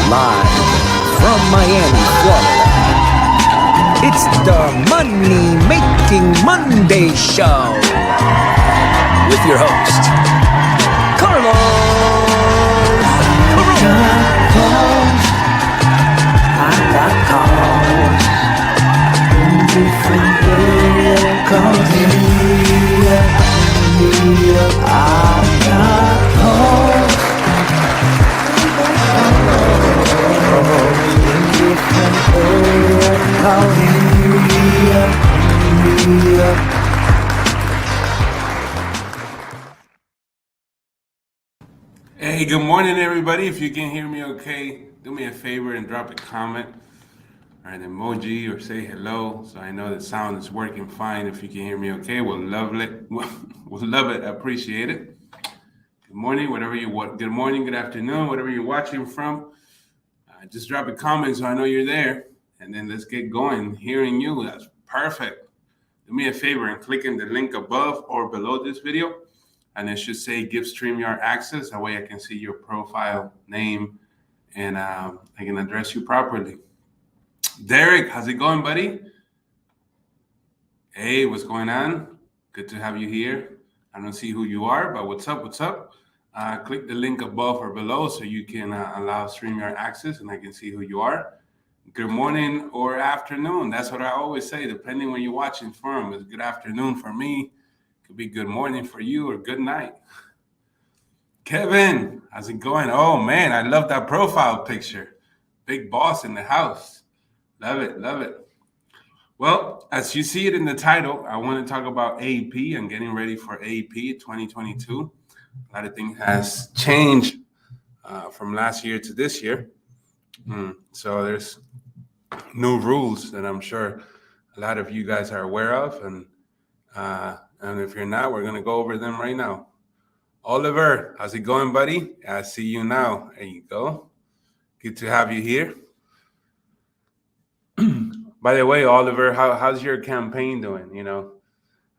Live from Miami, Florida. It's the Money Making Monday Show with your host, Carlos. I got calls in different areas. Calls in I got calls in different areas. Calls in Hey, good morning, everybody. If you can hear me okay, do me a favor and drop a comment or an emoji or say hello so I know the sound is working fine. If you can hear me okay, we'll love it. We'll love it. Appreciate it. Good morning, good morning, good afternoon, whatever you're watching from. Just drop a comment so I know you're there, and then let's get going. Hearing you, that's perfect. Do me a favor and click in the link above or below this video. And it should say give StreamYard access. That way I can see your profile name and I can address you properly. Derek, how's it going, buddy? Hey, what's going on? Good to have you here. I don't see who you are, but what's up? Click the link above or below so you can allow StreamYard access and I can see who you are. Good morning or afternoon. That's what I always say, depending when you're watching from. It's good afternoon for me. Could be good morning for you or good night. Kevin, how's it going? Oh man, I love that profile picture. Big boss in the house. Love it. Well, as you see it in the title, I want to talk about AEP and getting ready for AEP 2022. A lot of things has changed from last year to this year. So there's new rules that I'm sure a lot of you guys are aware of, and if you're not, we're going to go over them right now. Oliver, how's it going, buddy? I see you now. There you go. Good to have you here. By the way, Oliver, how's your campaign doing? You know,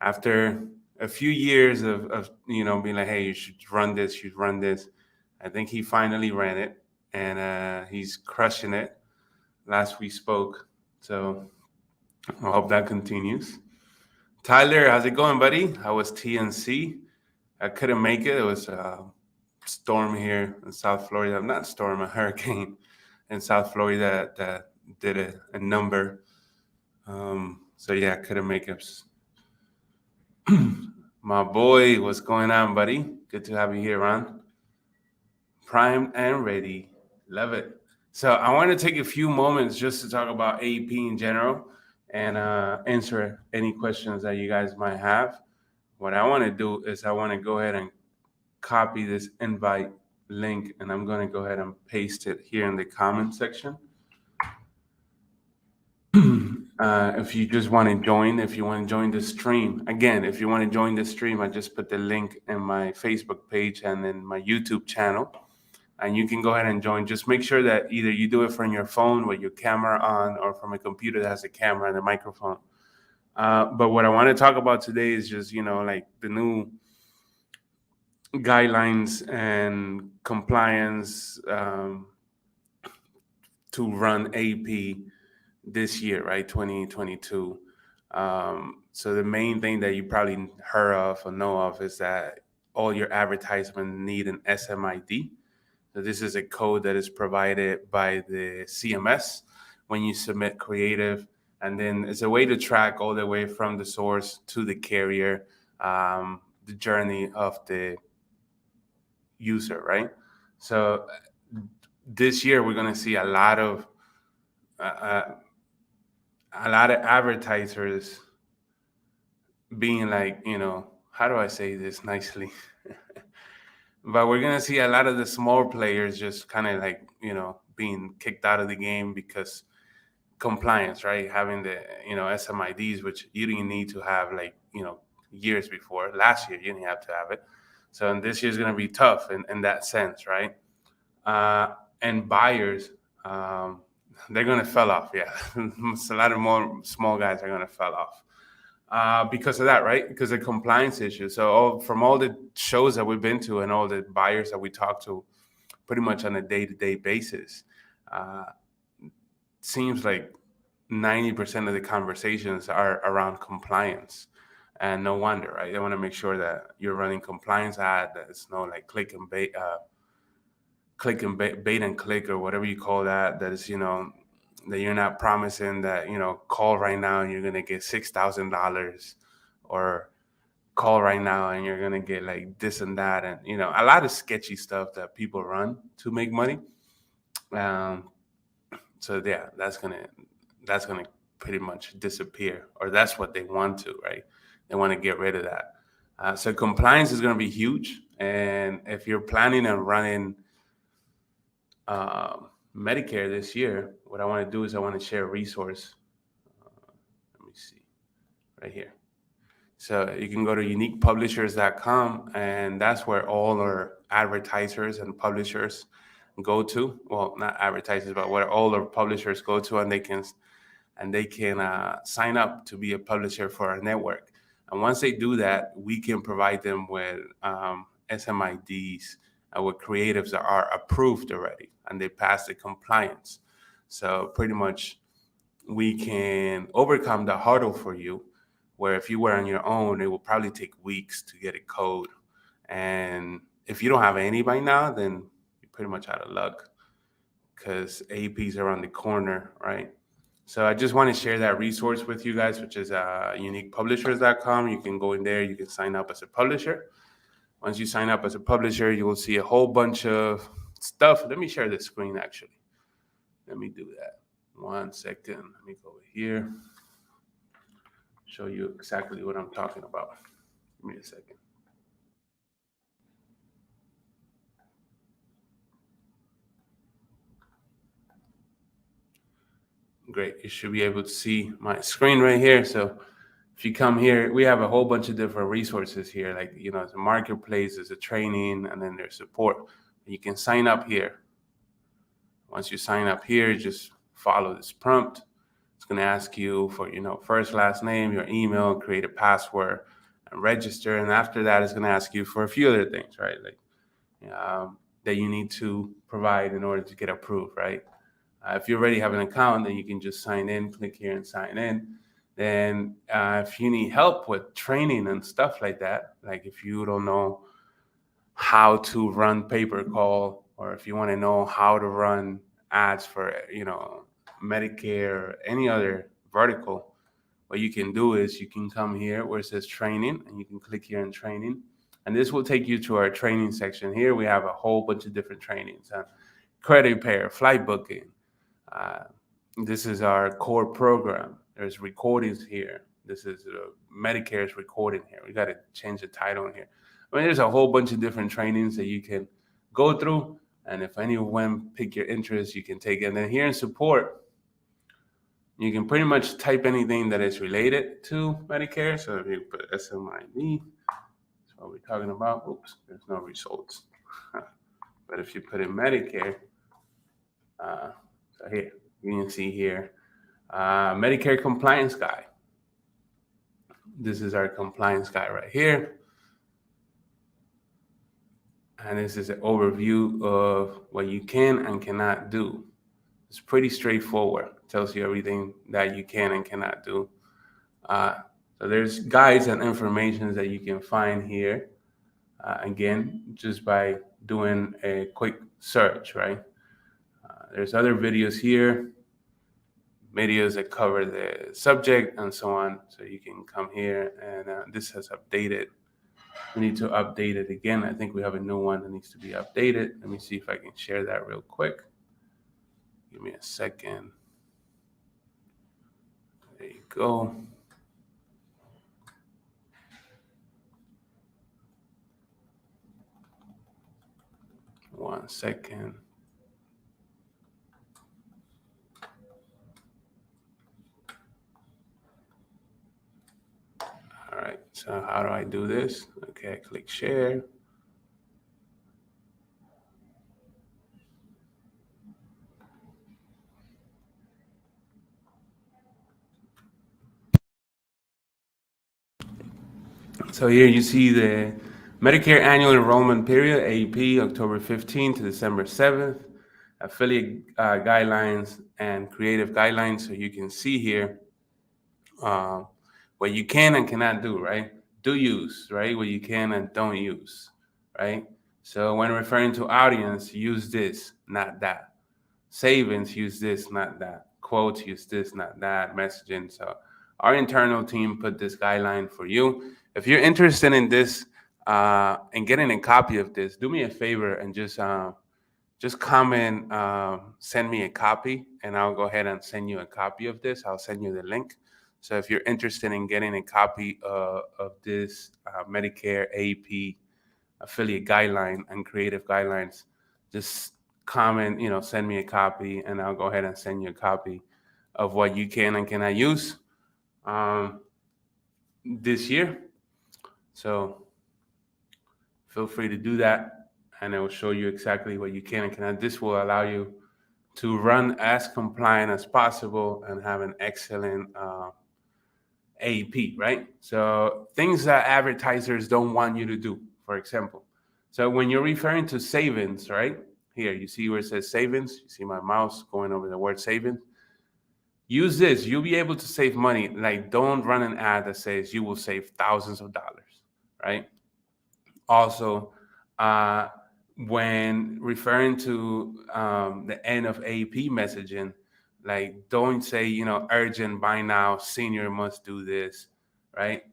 after a few years of being like, hey, you should run this, I think he finally ran it, and he's crushing it. Last we spoke. So I hope that continues. Tyler, how's it going, buddy? How was TNC? I couldn't make it. It was a storm here in South Florida. Not storm, a hurricane in South Florida that did a number. So yeah, I couldn't make it. My boy, what's going on, buddy? Good to have you here, Ron. Primed and ready. Love it. So I want to take a few moments just to talk about AEP in general and answer any questions that you guys might have. What I want to do is I want to go ahead and copy this invite link, and I'm going to go ahead and paste it here in the comment section. If you just want to join, the stream, again, if you want to join the stream, I just put the link in my Facebook page and in my YouTube channel. And you can go ahead and join. Just make sure that either you do it from your phone with your camera on or from a computer that has a camera and a microphone. But what I want to talk about today is just, like the new guidelines and compliance to run AEP this year, right? 2022. So the main thing that you probably heard of or know of is that all your advertisements need an SMID. So this is a code that is provided by the CMS when you submit creative, and then it's a way to track all the way from the source to the carrier, the journey of the user, right? So this year we're going to see a lot of advertisers being like, how do I say this nicely? But we're going to see a lot of the small players just kind of like, being kicked out of the game because compliance, right? Having the, SMIDs, which you didn't need to have years before. Last year, you didn't have to have it. So this year's going to be tough in that sense, right? And buyers, they're going to fall off. Yeah. It's a lot of more small guys are going to fall off. Because of that, right? Because of compliance issues. So from all the shows that we've been to and all the buyers that we talk to pretty much on a day-to-day basis, seems like 90% of the conversations are around compliance. And no wonder, right? They want to make sure that you're running compliance ad, that it's no like bait and click or whatever you call that. That is, that you're not promising that, call right now and you're gonna get $6,000, or call right now and you're gonna get like this and that, and a lot of sketchy stuff that people run to make money. Um, so yeah, that's gonna pretty much disappear, or that's what they want to, right? They want to get rid of that. So compliance is going to be huge, and if you're planning on running Medicare this year, what I want to do is I want to share a resource. Let me see, right here. So you can go to uniquepublishers.com, and that's where all our advertisers and publishers go to. Well, not advertisers, but where all our publishers go to, and they can sign up to be a publisher for our network. And once they do that, we can provide them with SMIDs with creatives that are approved already and they pass the compliance. So pretty much we can overcome the hurdle for you, where if you were on your own, it will probably take weeks to get a code. And if you don't have any by now, then you're pretty much out of luck, because AP's around the corner, right? So I just want to share that resource with you guys, which is uniquepublishers.com. You can go in there, you can sign up as a publisher. Once you sign up as a publisher, you will see a whole bunch of stuff. Let me share the screen, actually. Let me do that. 1 second. Let me go over here. Show you exactly what I'm talking about. Give me a second. Great. You should be able to see my screen right here. So if you come here, we have a whole bunch of different resources here. Like, there's a marketplace, there's a training, and then there's support. You can sign up here. Once you sign up here, just follow this prompt. It's going to ask you for, first, last name, your email, create a password, and register. And after that, it's going to ask you for a few other things, right? Like that you need to provide in order to get approved, right? If you already have an account, then you can just sign in, click here and sign in. Then if you need help with training and stuff like that, like if you don't know how to run pay-per-call, or if you want to know how to run ads for, Medicare or any other vertical, what you can do is you can come here where it says training, and you can click here in training. And this will take you to our training section. Here we have a whole bunch of different trainings on credit repair, flight booking. This is our core program. There's recordings here. This is Medicare's recording here. We got to change the title in here. I mean, there's a whole bunch of different trainings that you can go through. And if any of them pick your interest, you can take it. And then here in support, you can pretty much type anything that is related to Medicare. So if you put SMID, that's what we're talking about. Oops, there's no results. But if you put in Medicare, so here, you can see here, Medicare compliance guide. This is our compliance guide right here. And this is an overview of what you can and cannot do. It's pretty straightforward. It tells you everything that you can and cannot do. So there's guides and information that you can find here. Again, just by doing a quick search, right? There's other videos here, videos that cover the subject and so on. So you can come here, and this has updated. We need to update it again. I think we have a new one that needs to be updated. Let me see if I can share that real quick. Give me a second. There you go. One second. All right, so how do I do this? Okay, I click share. So here you see the Medicare annual enrollment period, AP, October 15th to December 7th. affiliate guidelines and creative guidelines. So you can see here um, what you can and cannot do, right? Do use, right? What you can and don't use, right? So when referring to audience, use this, not that. Savings, use this, not that. Quotes, use this, not that. Messaging. So our internal team put this guideline for you. If you're interested in this and getting a copy of this, do me a favor and just comment, send me a copy, and I'll go ahead and send you a copy of this. I'll send you the link. So if you're interested in getting a copy of this Medicare AP affiliate guideline and creative guidelines, just comment, send me a copy, and I'll go ahead and send you a copy of what you can and cannot use this year. So feel free to do that, and it will show you exactly what you can and cannot. This will allow you to run as compliant as possible and have an excellent AEP, right? So things that advertisers don't want you to do, for example. So when you're referring to savings, right? Here, you see where it says savings? You see my mouse going over the word savings? Use this. You'll be able to save money. Like, don't run an ad that says you will save thousands of dollars, right? Also, when referring to the end of AEP messaging, like don't say, urgent, buy now, senior must do this, right?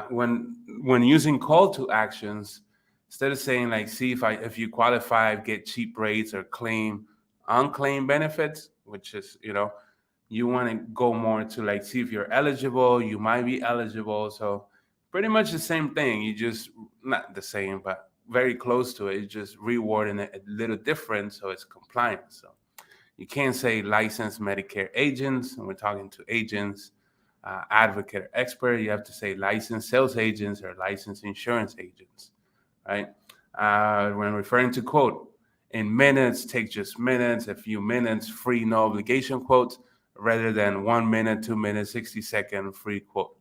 When using call to actions, instead of saying like, see if you qualify, get cheap rates or claim unclaimed benefits, which is, you want to go more to like, see if you're eligible, you might be eligible. So pretty much the same thing. You just, not the same, but very close to it. It's just rewording it a little different so it's compliant. So you can't say licensed Medicare agents, and we're talking to agents, advocate or expert. You have to say licensed sales agents or licensed insurance agents, right? When referring to quote, in minutes, take just minutes, a few minutes, free, no obligation quotes, rather than 1 minute, 2 minutes, 60-second free quote.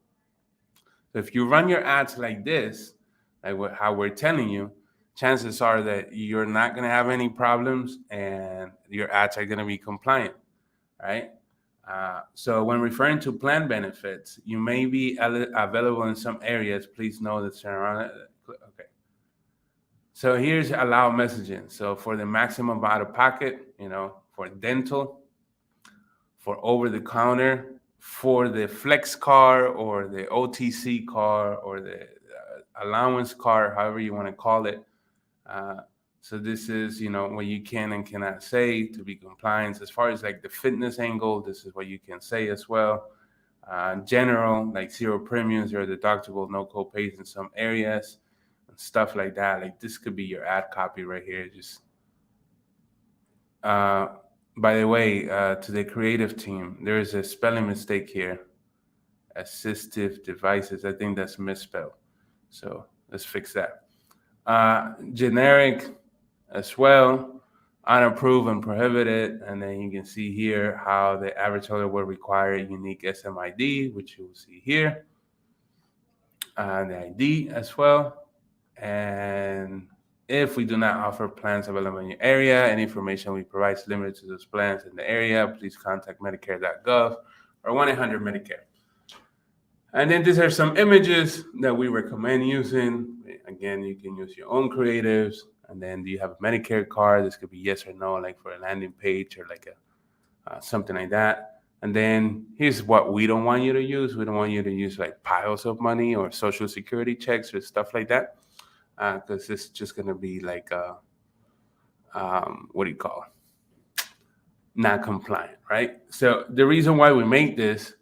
So if you run your ads like this, like how we're telling you, chances are that you're not going to have any problems and your ads are going to be compliant, right? So when referring to plan benefits, you may be available in some areas. Please know that surrounded. Okay. So here's allow messaging. So for the maximum out of pocket, for dental, for over the counter, for the flex car or the OTC car or the allowance car, however you want to call it. So this is, what you can and cannot say to be compliant. As far as like the fitness angle, this is what you can say as well. General, like zero premiums, zero deductible, no co-pays in some areas, and stuff like that. Like this could be your ad copy right here. Just by the way, to the creative team, there is a spelling mistake here. Assistive devices. I think that's misspelled. So let's fix that. Generic as well, unapproved and prohibited. And then you can see here how the advertiser will require a unique SMID, which you will see here. The ID as well. And if we do not offer plans available in your area, any information we provide is limited to those plans in the area. Please contact Medicare.gov or 1-800-MEDICARE. And then these are some images that we recommend using. Again, you can use your own creatives. And then do you have a Medicare card? This could be yes or no, like for a landing page or like something like that. And then here's what we don't want you to use. We don't want you to use like piles of money or Social Security checks or stuff like that. Because this is just going to be like, what do you call it? Not compliant, right? So the reason why we make this,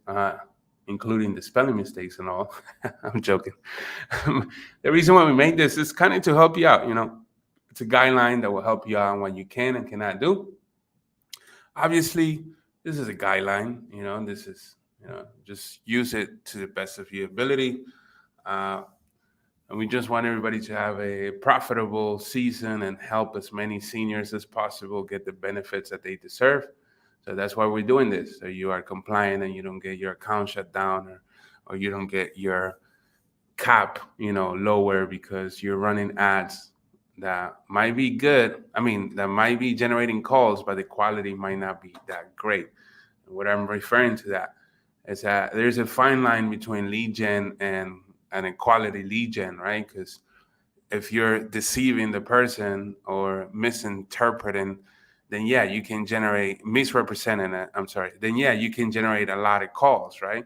including the spelling mistakes and all, I'm joking. The reason why we make this is kind of to help you out, It's a guideline that will help you out on what you can and cannot do. Obviously, this is a guideline, this is, just use it to the best of your ability. And we just want everybody to have a profitable season and help as many seniors as possible get the benefits that they deserve. So that's why we're doing this. So you are compliant and you don't get your account shut down or you don't get your cap, lower because you're running ads that might be good. I mean, that might be generating calls, but the quality might not be that great. And what I'm referring to that is that there's a fine line between lead gen and a quality lead gen, right? Because if you're deceiving the person or misinterpreting, then yeah, you can generate misrepresenting it. I'm sorry. Then yeah, you can generate a lot of calls, right?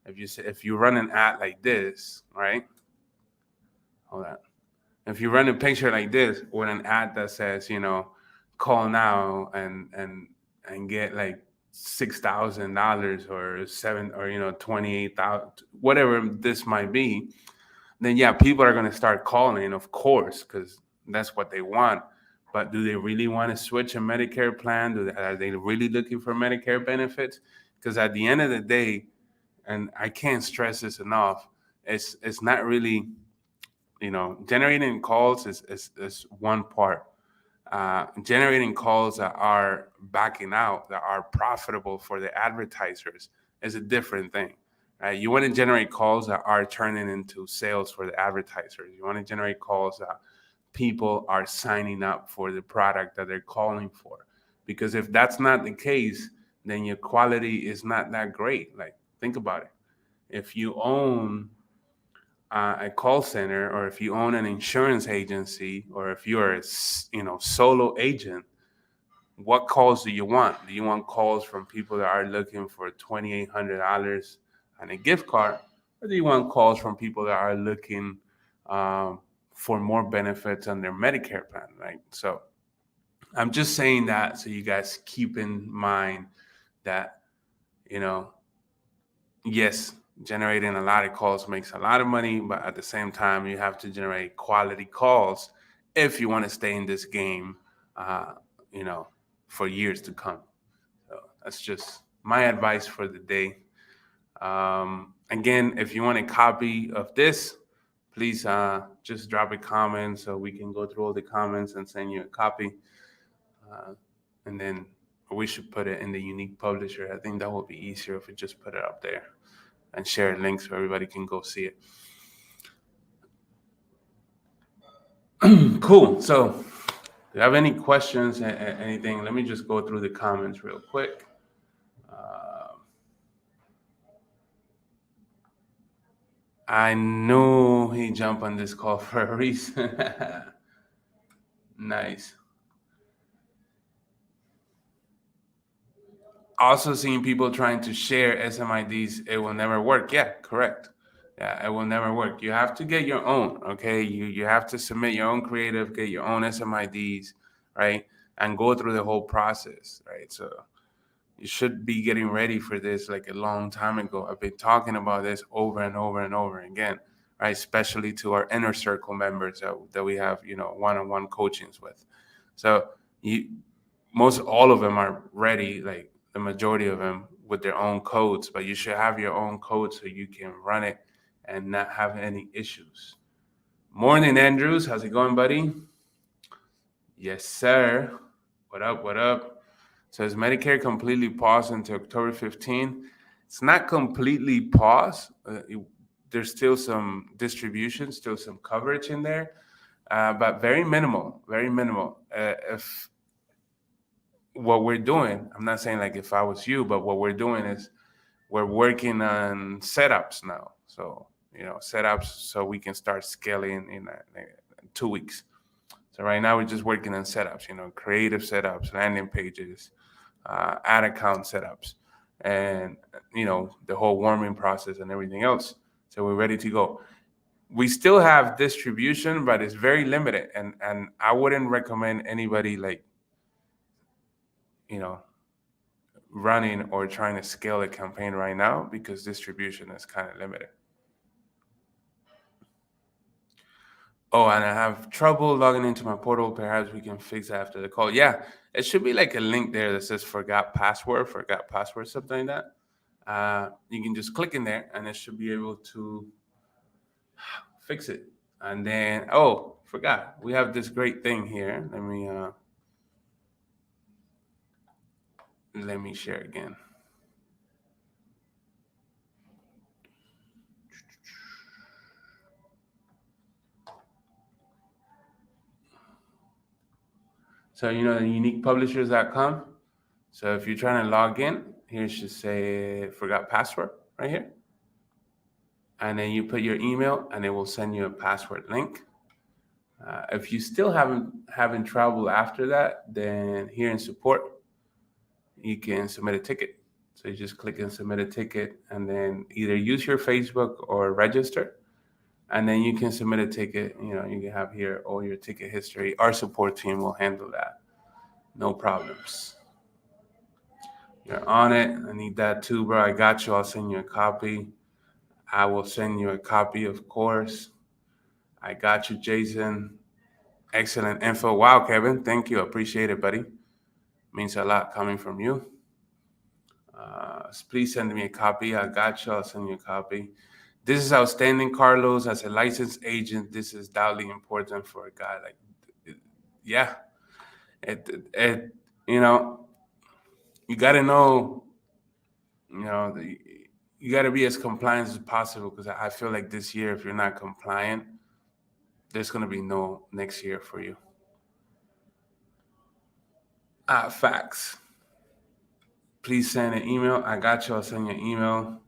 If you run an ad like this, right? Hold on. If you run a picture like this with an ad that says, call now and get like $6,000 or seven or 28,000, whatever this might be, then yeah, people are going to start calling, of course, because that's what they want. But do they really want to switch a Medicare plan? Are they really looking for Medicare benefits? Because at the end of the day, and I can't stress this enough, it's not really, generating calls is one part. Generating calls that are backing out, that are profitable for the advertisers, is a different thing. Right? You want to generate calls that are turning into sales for the advertisers. You want to generate calls that people are signing up for the product that they're calling for. Because if that's not the case, then your quality is not that great. Like, think about it. If you own a call center, or if you own an insurance agency, or if you're a solo agent, what calls do you want? Do you want calls from people that are looking for $2,800 and a gift card, or do you want calls from people that are looking um, for more benefits on their Medicare plan? Right. So I'm just saying that so you guys keep in mind that, you know yes, generating a lot of calls makes a lot of money, but at the same time, you have to generate quality calls if you want to stay in this game, uh, you know, for years to come. So that's just my advice for the day. Again, if you want a copy of this, please just drop a comment so we can go through all the comments and send you a copy. Uh, and then we should put it in the unique publisher. I think that would be easier if we just put it up there and share links so everybody can go see it. Cool. So, do you have any questions? Anything? Let me just go through the comments real quick. I knew he jumped on this call for a reason. Nice. Also, seeing people trying to share SMIDs, it will never work. Yeah, correct. Yeah, it will never work. You have to get your own. Okay, you have to submit your own creative, get your own SMIDs, right, and go through the whole process, right. So you should be getting ready for this like a long time ago. I've been talking about this over and over and over again, right? Especially to our inner circle members that we have, one-on-one coachings with. So you, most all of them are ready, like the majority of them with their own codes, but you should have your own code so you can run it and not have any issues. Morning, Andrews. How's it going, buddy? Yes, sir. What up? What up? So is Medicare completely paused until October 15th? It's not completely paused. There's still some distribution, still some coverage in there, but very minimal, very minimal. If what we're doing, I'm not saying like if I was you, but what we're doing is we're working on setups now. So, setups so we can start scaling in 2 weeks. So right now we're just working on setups, creative setups, landing pages, ad account setups, and the whole warming process and everything else. So we're ready to go. We still have distribution, but it's very limited, and I wouldn't recommend anybody like you know running or trying to scale a campaign right now because distribution is kind of limited. Oh, and I have trouble logging into my portal. Perhaps we can fix that after the call. Yeah, it should be like a link there that says forgot password, something like that. You can just click in there and it should be able to fix it. And then, oh, forgot. We have this great thing here. Let me share again. So the uniquepublishers.com. So if you're trying to log in, here it should say forgot password right here. And then you put your email and it will send you a password link. If you still having trouble after that, then here in support, you can submit a ticket. So you just click and submit a ticket and then either use your Facebook or register. And then you can submit a ticket. You can have here all your ticket history. Our support team will handle that. No problems. You're on it. I need that too, bro. I got you. I'll send you a copy. I will send you a copy, of course. I got you, Jason. Excellent info. Wow, Kevin. Thank you. Appreciate it, buddy. Means a lot coming from you. Please send me a copy. I got you. I'll send you a copy. This is outstanding, Carlos. As a licensed agent, this is doubly important for a guy like, yeah. You got to know, you got to be as compliant as possible, because I feel like this year, if you're not compliant, there's going to be no next year for you. Facts. Please send an email. I got you. I'll send you an email.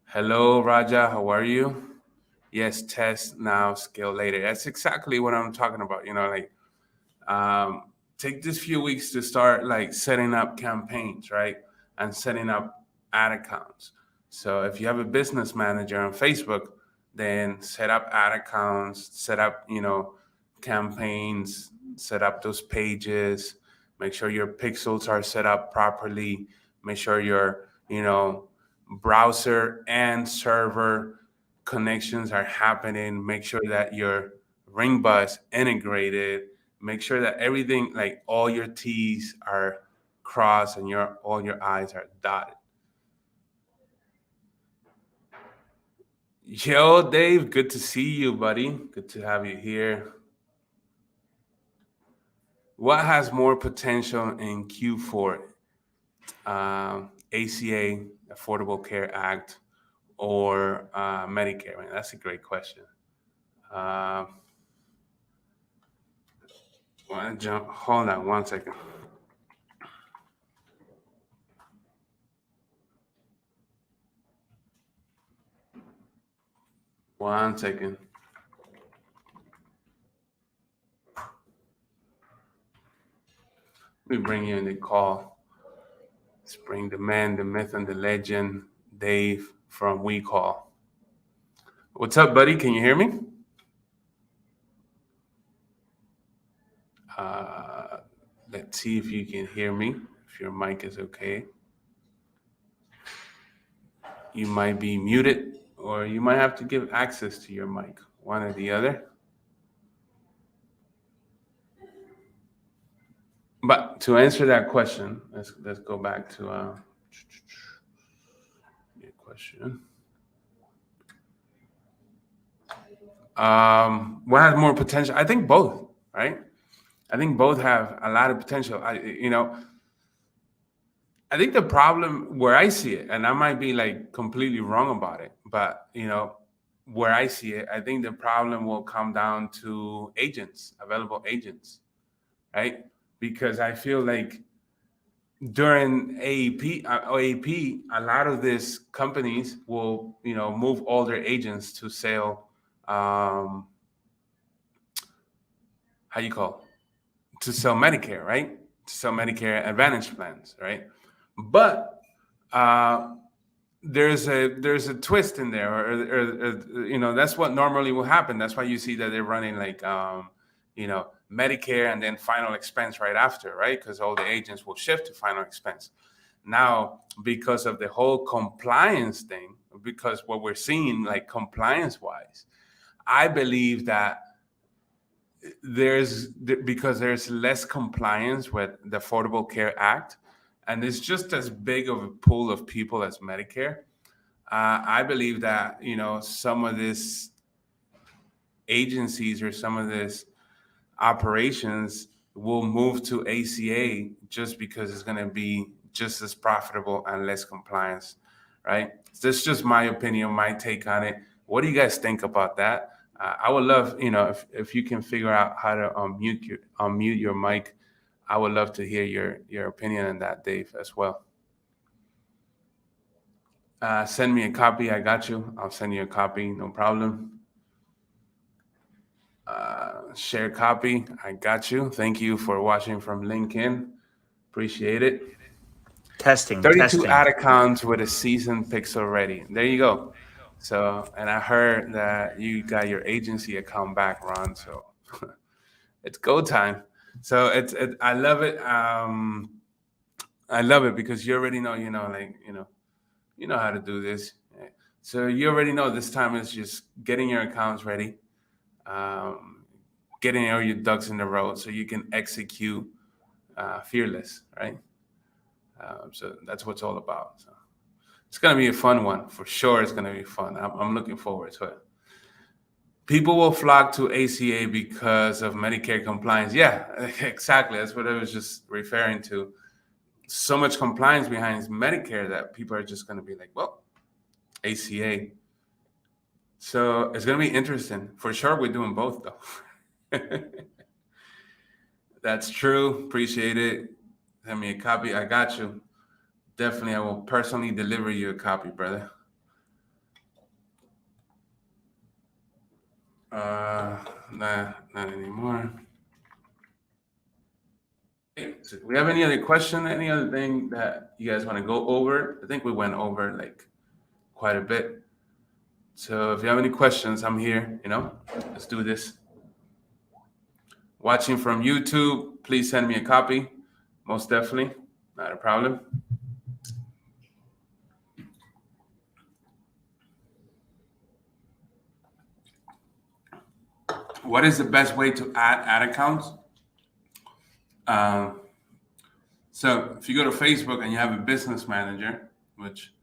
Hello, Raja. How are you? Yes, test now, scale later. That's exactly what I'm talking about. Take this few weeks to start setting up campaigns, right? And setting up ad accounts. So if you have a business manager on Facebook, then set up ad accounts, set up, campaigns, set up those pages, make sure your pixels are set up properly, make sure your, browser and server connections are happening, make sure that your ring bus integrated, make sure that everything, all your T's are crossed and all your I's are dotted. Yo, Dave, good to see you, buddy. Good to have you here. What has more potential in Q4? ACA, Affordable Care Act, or Medicare? Man, that's a great question. Hold on 1 second. One second. Let me bring you in the call. Let's bring the man, the myth, and the legend, Dave from We Call. What's up, buddy? Can you hear me? Let's see if you can hear me, if your mic is okay. You might be muted, or you might have to give access to your mic, one or the other. But to answer that question, let's go back to your question. What has more potential? I think both, right? I think both have a lot of potential. I think the problem where I see it, and I might be completely wrong about it, but where I see it, I think the problem will come down to agents, available agents, right? Because I feel like during AEP, a lot of these companies will, move all their agents to sell, how you call, to sell Medicare, right? To sell Medicare Advantage plans, right? But there's a twist in there, or that's what normally will happen. That's why you see that they're running Medicare and then final expense right after, right? Because all the agents will shift to final expense. Now, because of the whole compliance thing, because what we're seeing compliance-wise, I believe that because there's less compliance with the Affordable Care Act, and it's just as big of a pool of people as Medicare. I believe that, some of these agencies or some of these operations will move to ACA just because it's going to be just as profitable and less compliance, right? That's just my opinion, my take on it. What do you guys think about that? I would love, if you can figure out how to unmute your mic. I would love to hear your opinion on that, Dave, as well. Send me a copy. I got you. I'll send you a copy. No problem. Share copy. I got you. Thank you for watching from LinkedIn. Appreciate it. Testing. 32 ad accounts with a seasoned pixel ready. There you go. So, and I heard that you got your agency account back, Ron. So it's go time. So I love it. I love it because you already know, you know how to do this. So you already know this time is just getting your accounts ready, getting all your ducks in the row so you can execute fearless, right? So that's what it's all about. So it's going to be a fun one. For sure, it's going to be fun. I'm looking forward to it. People will flock to ACA because of Medicare compliance. Yeah, exactly. That's what I was just referring to. So much compliance behind Medicare that people are just going to be like, well, ACA. So it's going to be interesting. For sure, we're doing both, though. That's true. Appreciate it. Send me a copy. I got you. Definitely, I will personally deliver you a copy, brother. Not anymore. Okay, so do we have any other question? Any other thing that you guys want to go over? I think we went over like quite a bit. So if you have any questions, I'm here. Let's do this. Watching from YouTube, please send me a copy. Most definitely, not a problem. What is the best way to add ad accounts? So if you go to Facebook and you have a business manager, which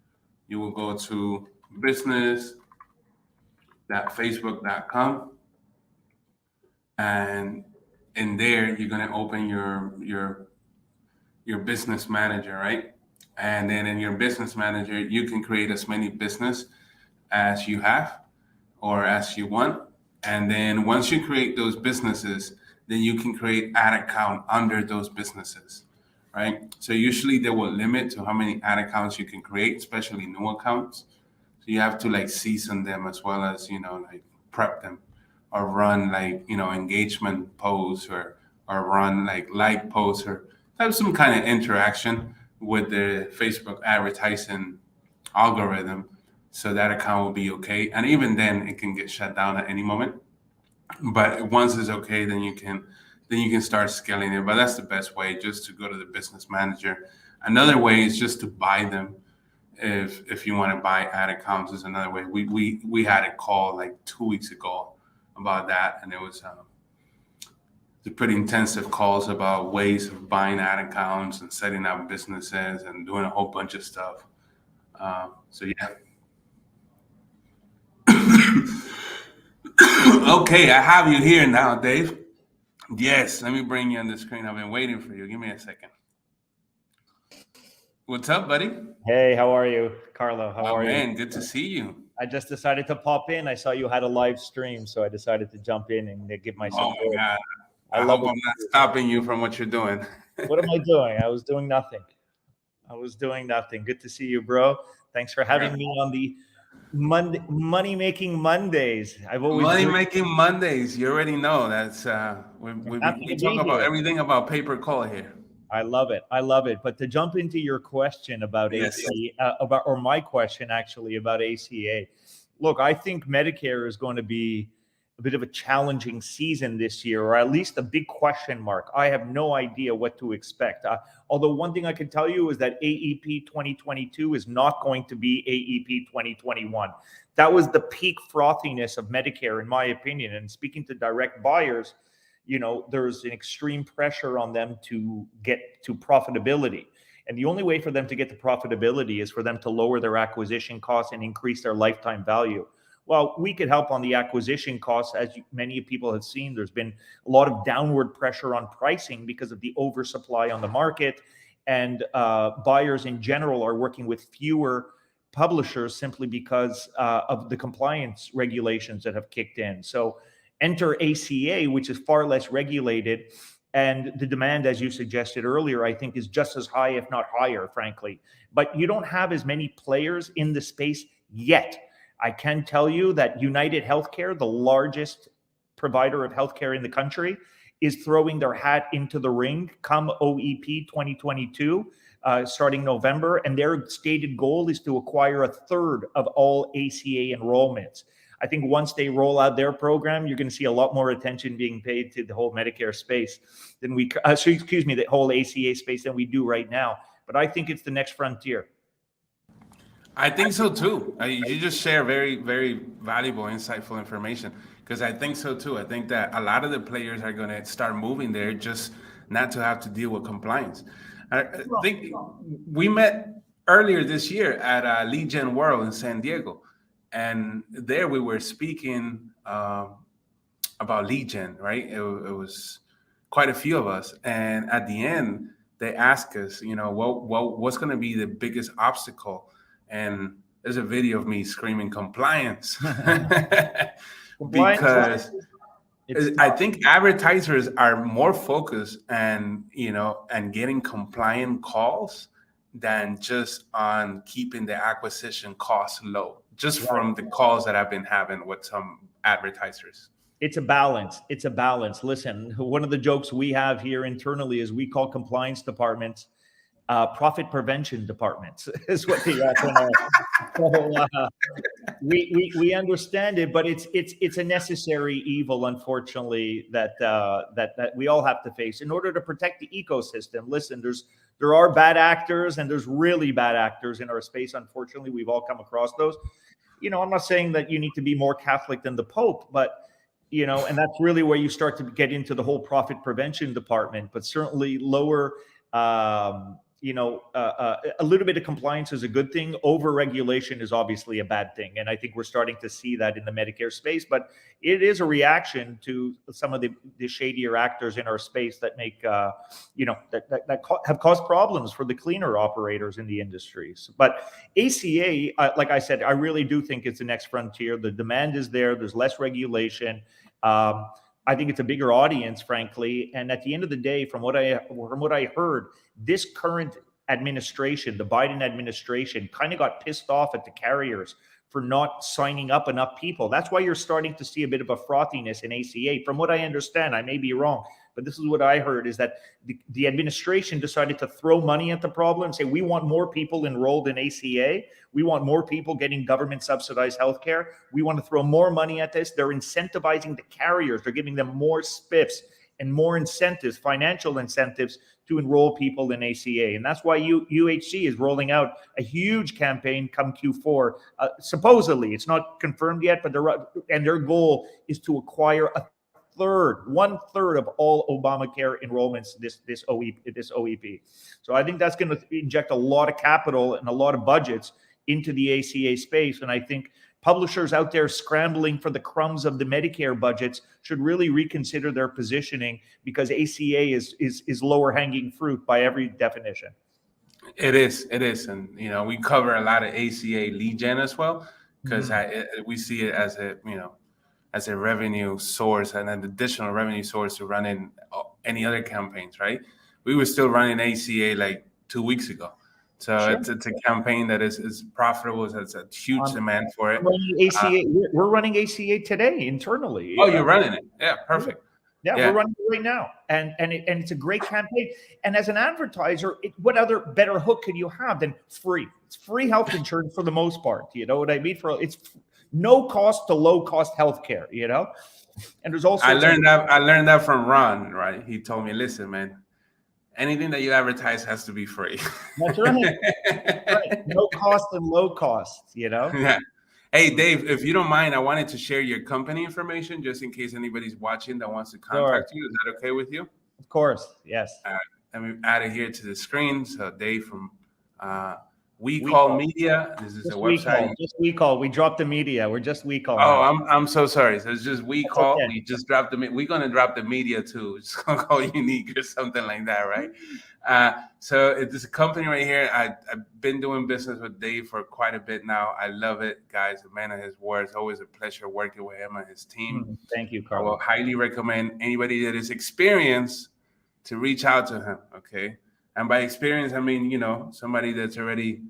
you will go to business.facebook.com, and in there you're going to open your business manager, right? And then in your business manager, you can create as many business as you have or as you want. And then once you create those businesses, then you can create ad account under those businesses, right? So usually they will limit to how many ad accounts you can create, especially new accounts. So you have to like season them as well as, like prep them or run like, engagement posts or run like posts or have some kind of interaction with the Facebook advertising algorithm. So that account will be okay. And even then it can get shut down at any moment. But once it's okay, then you can start scaling it. But that's the best way, just to go to the business manager. Another way is just to buy them. If you want to buy ad accounts is another way. We had a call like 2 weeks ago about that, and it was the pretty intensive calls about ways of buying ad accounts and setting up businesses and doing a whole bunch of stuff. So yeah. Okay, I have you here now, Dave. Yes, let me bring you on the screen. I've been waiting for you. Give me a second. What's up, buddy? Hey, how are you, Carlo? How are Man, you? good to see you. I just decided to pop in. I saw you had a live stream, so I decided to jump in and give my support. Oh my God. I I love hope it. I'm not stopping you from what you're doing. What am I doing? I was doing nothing. Good to see you, bro. Thanks for having me on the Money Making Mondays. I've always Money Making Mondays. You already know that's we talk about everything about pay-per-call here. I love it. But to jump into your question about Yes. ACA, or my question actually about ACA, look, I think Medicare is going to be a bit of a challenging season this year, or at least a big question mark. I have no idea what to expect. Although one thing I can tell you is that AEP 2022 is not going to be AEP 2021. That was the peak frothiness of Medicare, in my opinion. And speaking to direct buyers, there's an extreme pressure on them to get to profitability. And the only way for them to get to profitability is for them to lower their acquisition costs and increase their lifetime value. Well, we could help on the acquisition costs. As many people have seen, there's been a lot of downward pressure on pricing because of the oversupply on the market. And buyers in general are working with fewer publishers simply because of the compliance regulations that have kicked in. So enter ACA, which is far less regulated And the demand, as you suggested earlier, I think is just as high, if not higher, frankly. But you don't have as many players in the space yet. I can tell you that United Healthcare, the largest provider of healthcare in the country, is throwing their hat into the ring come OEP 2022, starting November. And their stated goal is to acquire a third of all ACA enrollments. I think once they roll out their program, you're going to see a lot more attention being paid to the whole Medicare space than the whole ACA space than we do right now. But I think it's the next frontier. I think so too. You just share very, very valuable, insightful information, because I think so too. I think that a lot of the players are going to start moving there just not to have to deal with compliance. I think we met earlier this year at Lead Gen World in San Diego, and there we were speaking about lead gen, right? It was quite a few of us, and at the end they asked us, what's going to be the biggest obstacle? And there's a video of me screaming compliance. Because I think advertisers are more focused and getting compliant calls than just on keeping the acquisition costs low, just from the calls that I've been having with some advertisers. It's a balance. Listen, one of the jokes we have here internally is we call compliance departments profit prevention departments is what they are. So, we understand it, but it's a necessary evil, unfortunately, that we all have to face in order to protect the ecosystem. Listen, there are bad actors and there's really bad actors in our space. Unfortunately, we've all come across those. I'm not saying that you need to be more Catholic than the Pope, but and that's really where you start to get into the whole profit prevention department. But certainly lower. A little bit of compliance is a good thing. Over-regulation is obviously a bad thing. And I think we're starting to see that in the Medicare space. But it is a reaction to some of the shadier actors in our space that make, have caused problems for the cleaner operators in the industries. But ACA, like I said, I really do think it's the next frontier. The demand is there. There's less regulation. I think it's a bigger audience, frankly. And at the end of the day, from what I heard, this current administration, the Biden administration, kind of got pissed off at the carriers for not signing up enough people. That's why you're starting to see a bit of a frothiness in ACA. From what I understand, I may be wrong, but this is what I heard, is that the administration decided to throw money at the problem and say, we want more people enrolled in ACA. We want more people getting government subsidized healthcare. We want to throw more money at this. They're incentivizing the carriers. They're giving them more spiffs and more incentives, financial incentives, to enroll people in ACA. And that's why UHC is rolling out a huge campaign come Q4. Supposedly, it's not confirmed yet, but their goal is to acquire one third of all Obamacare enrollments this OEP. So I think that's going to inject a lot of capital and a lot of budgets into the ACA space. And I think publishers out there scrambling for the crumbs of the Medicare budgets should really reconsider their positioning, because ACA is lower hanging fruit by every definition. It is. And, we cover a lot of ACA lead gen as well, because we see it as a revenue source and an additional revenue source to run in any other campaigns, right? We were still running ACA like 2 weeks ago. So sure. It's a campaign that is profitable. It's a huge demand for it. We're running ACA today internally. Oh, you're running it? Yeah, perfect. Yeah, we're running it right now, and it's a great campaign. And as an advertiser, what other better hook could you have than free? It's free health insurance for the most part. You know what I mean? It's no cost to low cost healthcare. And there's also I learned that from Ron. Right? He told me, listen, man. Anything that you advertise has to be free. That's right. Right. No cost and low cost, Yeah. Hey, Dave, if you don't mind, I wanted to share your company information just in case anybody's watching that wants to contact you. Is that okay with you? Of course. Yes. Let me add it here to the screen. So Dave from We Call Media. This is a website. We Call. We dropped the media. We're just We Call. Oh, I'm so sorry. So it's just We Call. Okay. We just dropped we're gonna drop the media too. It's gonna call Unique or something like that, right? So it's a company right here. I've been doing business with Dave for quite a bit now. I love it, guys. A man of his word. It's always a pleasure working with him and his team. Thank you, Carl. I will highly recommend anybody that is experienced to reach out to him. Okay. And by experience, I mean, somebody that's already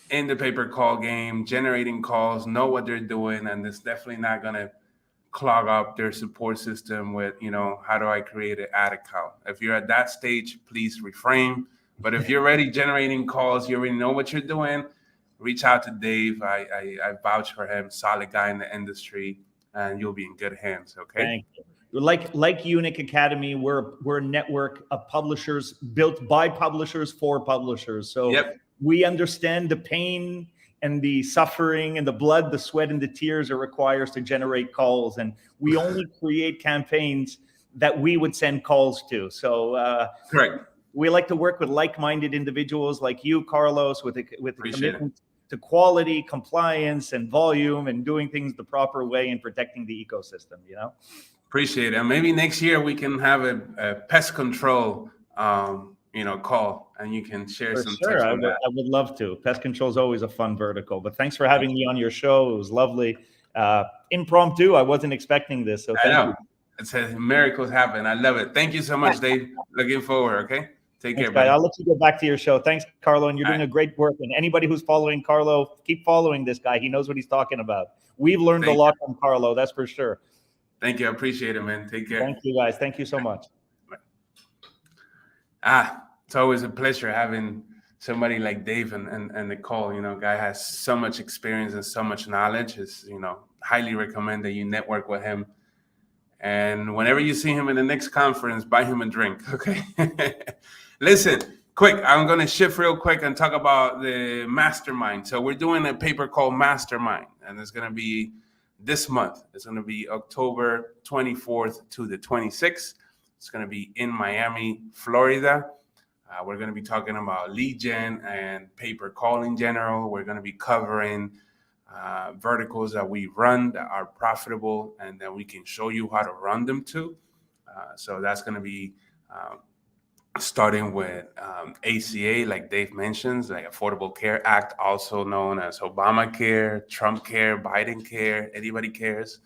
in the pay per call game, generating calls, know what they're doing, and it's definitely not going to clog up their support system with, how do I create an ad account? If you're at that stage, please refrain. But if you're already generating calls, you already know what you're doing, reach out to Dave. I vouch for him, solid guy in the industry, and you'll be in good hands. Okay. Thank you. Like Unique Academy, we're a network of publishers built by publishers for publishers. So Yep. we understand the pain and the suffering and the blood, the sweat, and the tears it requires to generate calls. And we only create campaigns that we would send calls to. So Correct. we like to work with like-minded individuals like you, Carlos, with a Appreciate commitment to quality, compliance, and volume, and doing things the proper way and protecting the ecosystem. Appreciate it. And maybe next year we can have a pest control, call, and you can share For some sure, tips I on that. would love to. Pest control is always a fun vertical. But thanks for having me on your show. It was lovely. Impromptu. I wasn't expecting this, so I thank know. you. It says miracles happen. I love it. Thank you so much, Dave. Looking forward. Okay. Take Thanks, care, guys. buddy. I'll let you go back to your show. Thanks, Carlo, and you're All doing right. a great work. And anybody who's following Carlo, keep following this guy. He knows what he's talking about. We've learned a Thank lot from Carlo, that's for sure. Thank you. I appreciate it, man. Take care. Thank you, guys. Thank you so much. It's always a pleasure having somebody like Dave and the call. Guy has so much experience and so much knowledge. It's, highly recommend that you network with him. And whenever you see him in the next conference, buy him a drink. Okay. Listen, quick. I'm going to shift real quick and talk about the Mastermind. So we're doing a paper called Mastermind, and it's going to be this month. It's going to be October 24th to the 26th. It's going to be in Miami, Florida. We're going to be talking about lead gen and pay-per call in general. We're going to be covering verticals that we run that are profitable and that we can show you how to run them too. So that's going to be starting with ACA, like Dave mentions, like Affordable Care Act, also known as Obamacare, Trump Care, Biden Care, anybody cares.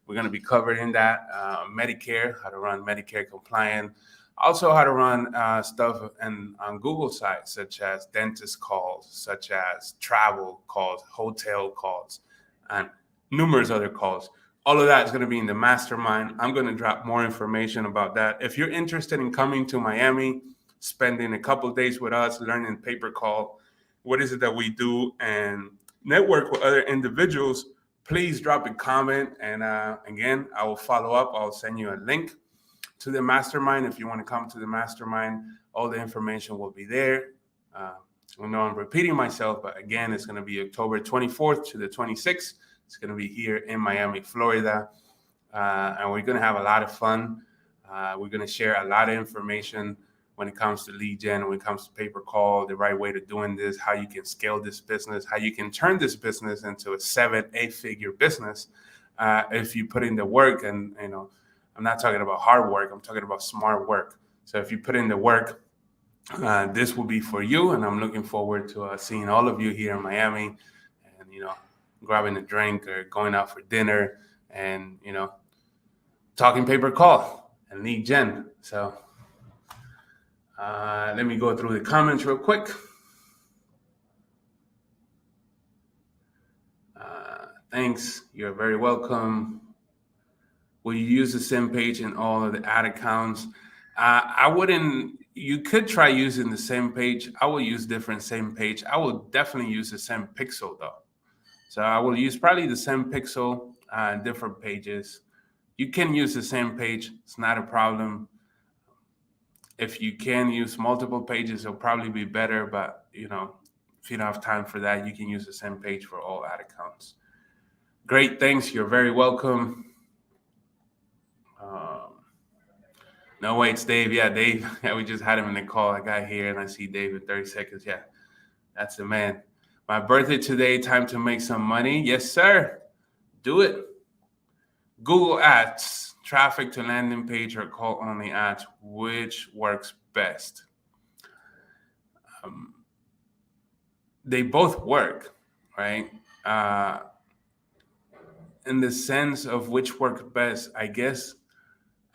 We're going to be covering that. Medicare, how to run Medicare compliant. Also how to run stuff on Google sites, such as dentist calls, such as travel calls, hotel calls, and numerous other calls. All of that is going to be in the Mastermind. I'm going to drop more information about that. If you're interested in coming to Miami, spending a couple of days with us, learning pay-per call, what is it that we do, and network with other individuals, please drop a comment. And again, I will follow up. I'll send you a link to the Mastermind. If you want to come to the Mastermind, all the information will be there. I know I'm repeating myself, but again, it's going to be October 24th to the 26th. It's going to be here in Miami, Florida. And we're going to have a lot of fun. We're going to share a lot of information when it comes to lead gen, when it comes to pay-per call, the right way to doing this, how you can scale this business, how you can turn this business into a 7-8 figure business if you put in the work. And, I'm not talking about hard work. I'm talking about smart work. So if you put in the work, this will be for you. And I'm looking forward to seeing all of you here in Miami and, grabbing a drink or going out for dinner and, talking pay-per call and lead gen. So let me go through the comments real quick. Thanks. You're very welcome. Will you use the same page in all of the ad accounts? I wouldn't. You could try using the same page. I will use different same page. I will definitely use the same pixel though. So I will use probably the same pixel, different pages. You can use the same page. It's not a problem. If you can use multiple pages, it'll probably be better. But, if you don't have time for that, you can use the same page for all ad accounts. Great. Thanks. You're very welcome. No, wait, it's Dave. Yeah, Dave. Yeah, we just had him in the call. I got here and I see Dave in 30 seconds. Yeah, that's the man. My birthday today. Time to make some money. Yes, sir. Do it. Google Ads, traffic to landing page or call only ads. Which works best? They both work, right? In the sense of which works best, I guess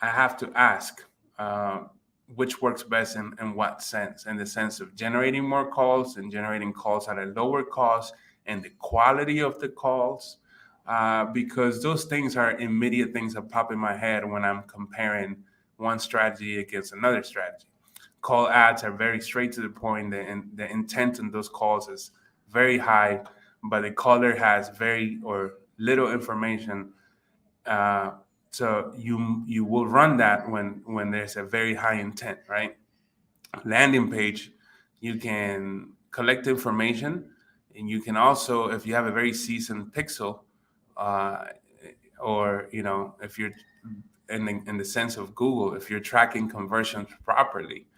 I have to ask. which works best in what sense, in the sense of generating more calls and generating calls at a lower cost, and the quality of the calls, because those things are immediate things that pop in my head when I'm comparing one strategy against another strategy. Call ads are very straight to the point. The intent in those calls is very high, but the caller has very or little information. So you will run that when there's a very high intent, right? Landing page, you can collect information, and you can also, if you have a very seasoned pixel, uh, or if you're in the sense of Google, if you're tracking conversions properly,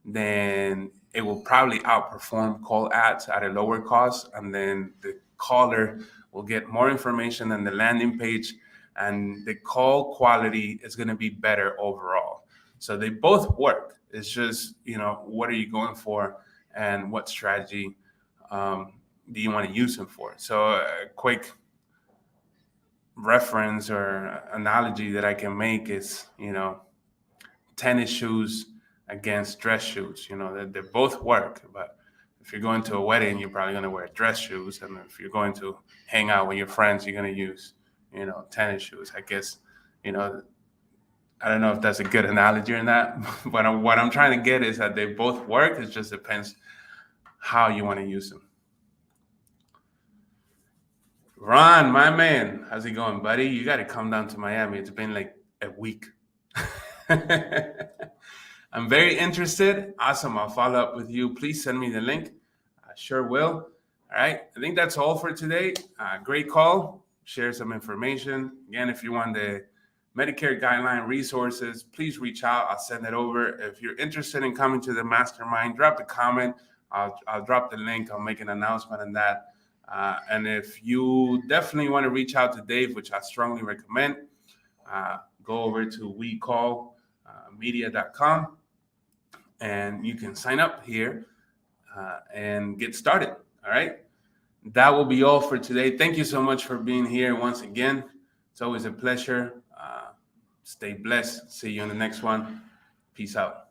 then it will probably outperform call ads at a lower cost, and then the caller will get more information than the landing page, and the call quality is going to be better overall. So they both work. It's just, what are you going for, and what strategy do you want to use them for? So a quick reference or analogy that I can make is, tennis shoes against dress shoes. They both work, but if you're going to a wedding, you're probably going to wear dress shoes, and if you're going to hang out with your friends, you're going to use, tennis shoes. I guess, I don't know if that's a good analogy or not, but what I'm trying to get is that they both work. It just depends how you want to use them. Ron, my man, how's it going, buddy? You got to come down to Miami. It's been like a week. I'm very interested. Awesome. I'll follow up with you. Please send me the link. I sure will. All right. I think that's all for today. Great call. Share some information. Again, if you want the Medicare guideline resources, please reach out. I'll send it over. If you're interested in coming to the Mastermind, drop a comment. I'll drop the link. I'll make an announcement on that. And if you definitely want to reach out to Dave, which I strongly recommend, go over to wecallmedia.com, and you can sign up here and get started. All right. That will be all for today. Thank you so much for being here once again. It's always a pleasure. Stay blessed. See you in the next one. Peace out.